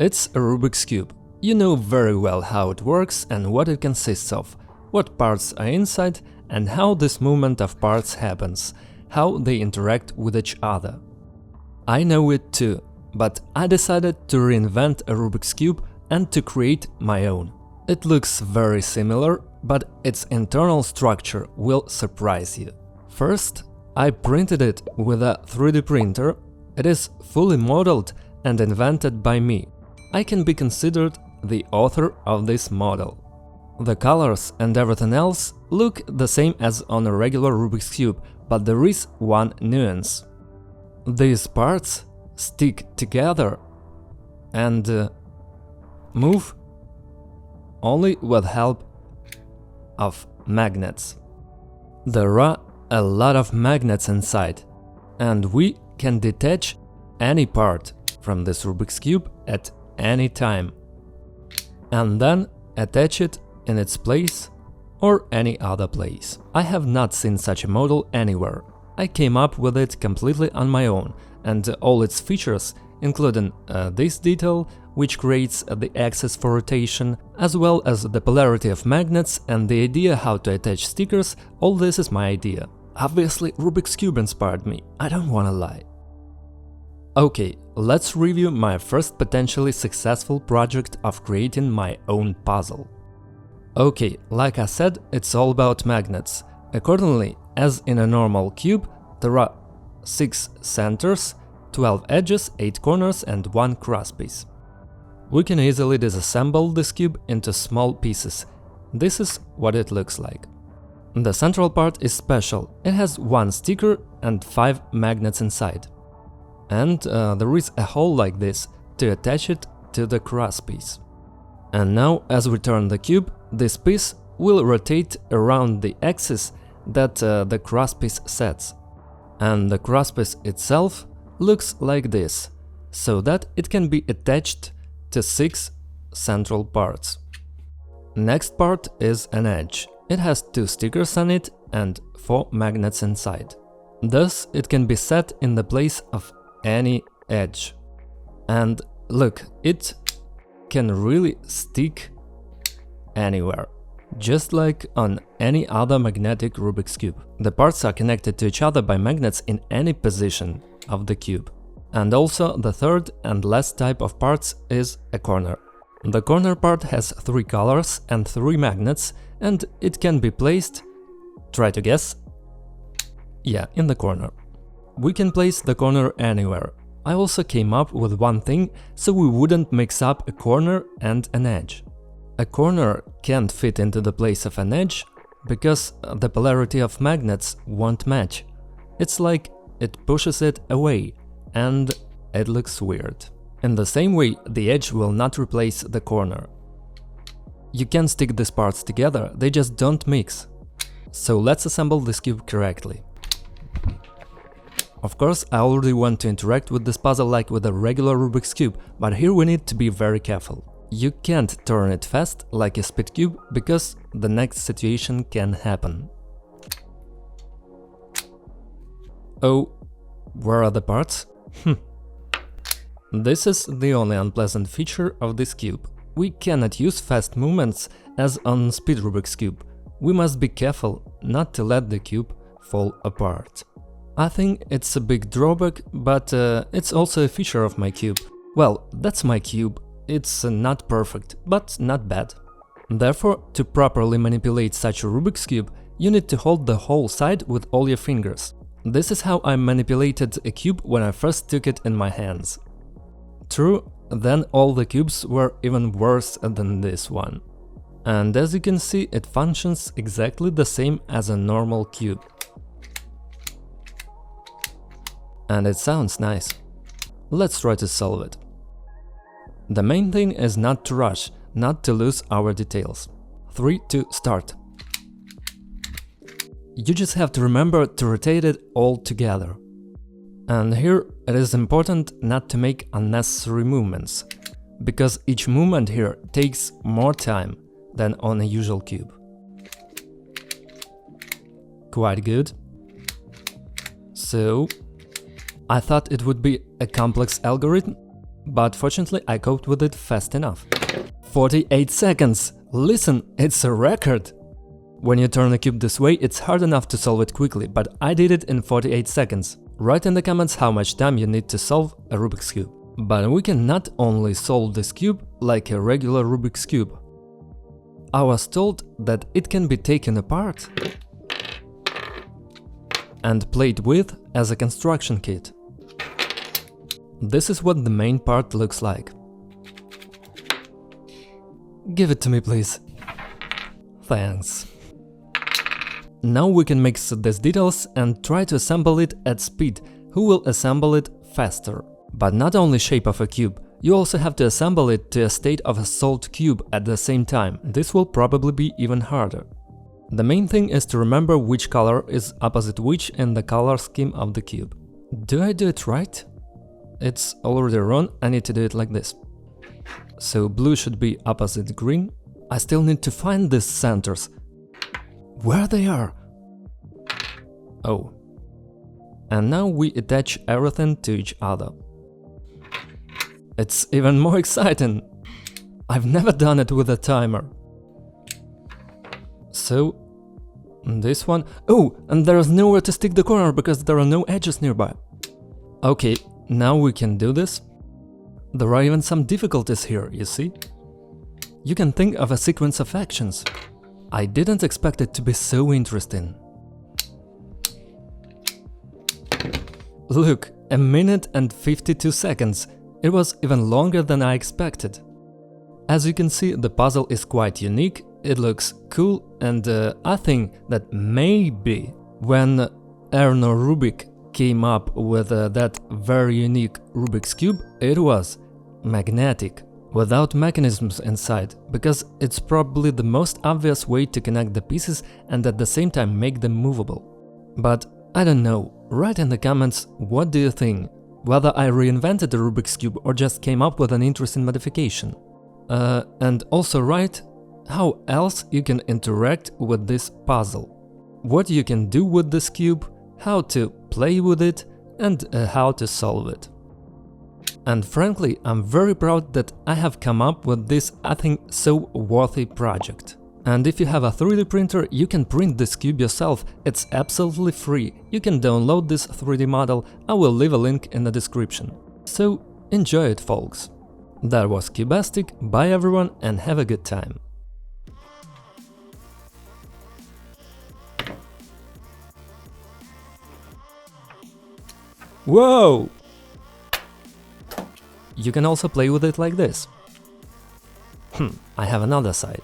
It's a Rubik's Cube. You know very well how it works and what it consists of, what parts are inside and how this movement of parts happens, how they interact with each other. I know it too, but I decided to reinvent a Rubik's Cube and to create my own. It looks very similar, but its internal structure will surprise you. First, I printed it with a 3D printer. It is fully modeled and invented by me. I can be considered the author of this model. The colors and everything else look the same as on a regular Rubik's Cube, but there is one nuance. These parts stick together and move only with help of magnets. There are a lot of magnets inside, and we can detach any part from this Rubik's Cube at any time, and then attach it in its place or any other place. I have not seen such a model anywhere. I came up with it completely on my own, and all its features, including this detail, which creates the axis for rotation, as well as the polarity of magnets and the idea how to attach stickers, all this is my idea. Obviously, Rubik's Cube inspired me, I don't wanna lie. Okay, let's review my first potentially successful project of creating my own puzzle. Okay, like I said, it's all about magnets. Accordingly, as in a normal cube, there are 6 centers, 12 edges, 8 corners and 1 crosspiece. We can easily disassemble this cube into small pieces. This is what it looks like. The central part is special. It has 1 sticker and 5 magnets inside. And there is a hole like this to attach it to the crosspiece. And now, as we turn the cube, this piece will rotate around the axis that the crosspiece sets. And the crosspiece itself looks like this, so that it can be attached to 6 central parts. Next part is an edge. It has 2 stickers on it and 4 magnets inside. Thus, it can be set in the place of any edge. And look, it can really stick anywhere, just like on any other magnetic Rubik's Cube. The parts are connected to each other by magnets in any position of the cube. And also the third and last type of parts is a corner. The corner part has 3 colors and 3 magnets, and it can be placed, try to guess, yeah, in the corner. We can place the corner anywhere. I also came up with one thing, so we wouldn't mix up a corner and an edge. A corner can't fit into the place of an edge, because the polarity of magnets won't match. It's like it pushes it away, and it looks weird. In the same way, the edge will not replace the corner. You can stick these parts together, they just don't mix. So let's assemble this cube correctly. Of course, I already want to interact with this puzzle like with a regular Rubik's Cube, but here we need to be very careful. You can't turn it fast like a speed cube, because the next situation can happen. Oh, where are the parts? This is the only unpleasant feature of this cube. We cannot use fast movements as on speed Rubik's Cube. We must be careful not to let the cube fall apart. I think it's a big drawback, but it's also a feature of my cube. Well, that's my cube. It's not perfect, but not bad. Therefore, to properly manipulate such a Rubik's Cube, you need to hold the whole side with all your fingers. This is how I manipulated a cube when I first took it in my hands. True, then all the cubes were even worse than this one. And as you can see, it functions exactly the same as a normal cube. And it sounds nice. Let's try to solve it. The main thing is not to rush, not to lose our details. 3, 2, start. You just have to remember to rotate it all together. And here it is important not to make unnecessary movements, because each movement here takes more time than on a usual cube. Quite good. So, I thought it would be a complex algorithm, But fortunately I coped with it fast enough. 48 seconds! Listen, it's a record! When you turn a cube this way, it's hard enough to solve it quickly, but I did it in 48 seconds. Write in the comments how much time you need to solve a Rubik's Cube. But we can not only solve this cube like a regular Rubik's Cube. I was told that it can be taken apart and played with as a construction kit. This is what the main part looks like. Give it to me, please. Thanks. Now we can mix these details and try to assemble it at speed. Who will assemble it faster? But not only shape of a cube, you also have to assemble it to a state of a solid cube at the same time. This will probably be even harder. The main thing is to remember which color is opposite which in the color scheme of the cube. Do I do it right? It's already wrong, I need to do it like this. So blue should be opposite green. I still need to find these centers. Where they are? Oh. And now we attach everything to each other. It's even more exciting. I've never done it with a timer. So, this one... Oh, and there is nowhere to stick the corner because there are no edges nearby. Okay, now we can do this. There are even some difficulties here, you see? You can think of a sequence of actions. I didn't expect it to be so interesting. Look, 1 minute and 52 seconds. It was even longer than I expected. As you can see, the puzzle is quite unique, it looks cool, and I think that maybe when Erno Rubik came up with that very unique Rubik's Cube, it was magnetic, without mechanisms inside, because it's probably the most obvious way to connect the pieces and at the same time make them movable. But I don't know, write in the comments what do you think, whether I reinvented the Rubik's Cube or just came up with an interesting modification. And also write how else you can interact with this puzzle, what you can do with this cube, how to play with it, and how to solve it. And frankly, I'm very proud that I have come up with this, I think, so worthy project. And if you have a 3D printer, you can print this cube yourself, it's absolutely free. You can download this 3D model, I will leave a link in the description. So enjoy it, folks. That was Cubastic, bye everyone and have a good time. Whoa! You can also play with it like this. I have another side.